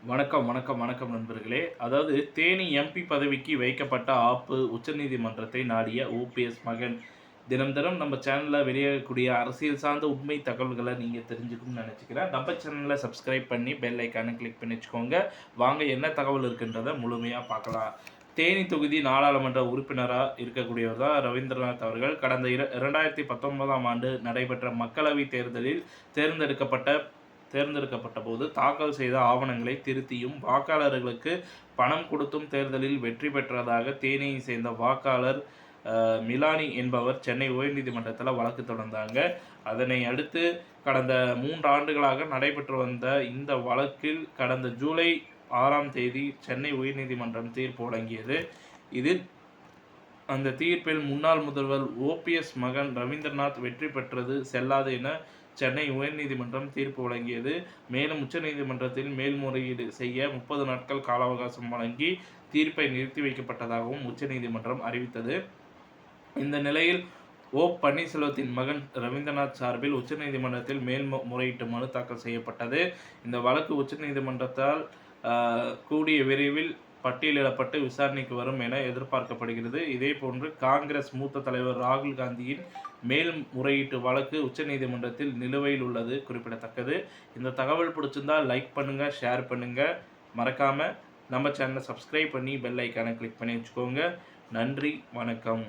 வணக்கம் நண்பர்களே. அதாவது தேனி எம்பி பதவிக்கு வைக்கப்பட்ட ஆப்பு உச்சநீதிமன்றத்தை நாடிய ஓபிஎஸ் மகன். தினம் தினம் நம்ம சேனல்ல வெளியாகக்கூடிய அரசியல் சார்ந்த உண்மை தகவல்களை நீங்க தெரிஞ்சுக்கணும்னு நினைச்சுக்கிறேன். நம்ம சேனலை சப்ஸ்கிரைப் பண்ணி பெல் ஐக்கானை கிளிக் பண்ணி வச்சுக்கோங்க. வாங்க என்ன தகவல் இருக்குன்றதை முழுமையா பார்க்கலாம். தேனி தொகுதி நாடாளுமன்ற உறுப்பினரா இருக்கக்கூடியவர் தான் ரவீந்திரநாத் அவர்கள். கடந்த 2019ஆம் ஆண்டு நடைபெற்ற மக்களவைத் தேர்தலில் தேர்ந்தெடுக்கப்பட்ட போது தாக்கல் செய்த ஆவணங்களை திருத்தியும் வாக்காளர்களுக்கு பணம் கொடுத்தும் தேர்தலில் வெற்றி பெற்றதாக தேனியை சேர்ந்த வாக்காளர் மிலானி என்பவர் சென்னை உயர்நீதிமன்றத்தில் வழக்கு தொடர்ந்தாங்க. அதனை அடுத்து கடந்த 3 ஆண்டுகளாக நடைபெற்று வந்த இந்த வழக்கில் கடந்த ஜூலை 6ஆம் தேதி சென்னை உயர்நீதிமன்றம் தீர்ப்பு வழங்கியது. இதில் அந்த தீர்ப்பில் முன்னாள் முதல்வர் ஓபிஎஸ் மகன் ரவீந்திரநாத் வெற்றி பெற்றது செல்லாது என சென்னை உயர்நீதிமன்றம் தீர்ப்பு வழங்கியது. மேலும் உச்சநீதிமன்றத்தில் மேல்முறையீடு செய்ய 30 நாட்கள் கால அவகாசம் வழங்கி தீர்ப்பை நிறுத்தி வைக்கப்பட்டதாகவும் உச்சநீதிமன்றம் அறிவித்தது. இந்த நிலையில் பன்னீர்செல்வத்தின் மகன் ரவீந்திரநாத் சார்பில் உச்சநீதிமன்றத்தில் மேல்முறையீட்டு மனு தாக்கல் செய்யப்பட்டது. இந்த வழக்கு உச்சநீதிமன்றத்தால் கூடிய விரைவில் பட்டியலிடப்பட்டு விசாரணைக்கு வரும் என எதிர்பார்க்கப்படுகிறது. இதேபோன்று காங்கிரஸ் மூத்த தலைவர் ராகுல் காந்தியின் மேல்முறையீட்டு வழக்கு உச்சநீதிமன்றத்தில் நிலுவையில் உள்ளது குறிப்பிடத்தக்கது. இந்த தகவல் பிடிச்சிருந்தா லைக் பண்ணுங்க, ஷேர் பண்ணுங்க. மறக்காம நம்ம சேனலை சப்ஸ்கிரைப் பண்ணி பெல் ஐக்கானை கிளிக் பண்ணி வச்சுக்கோங்க. நன்றி, வணக்கம்.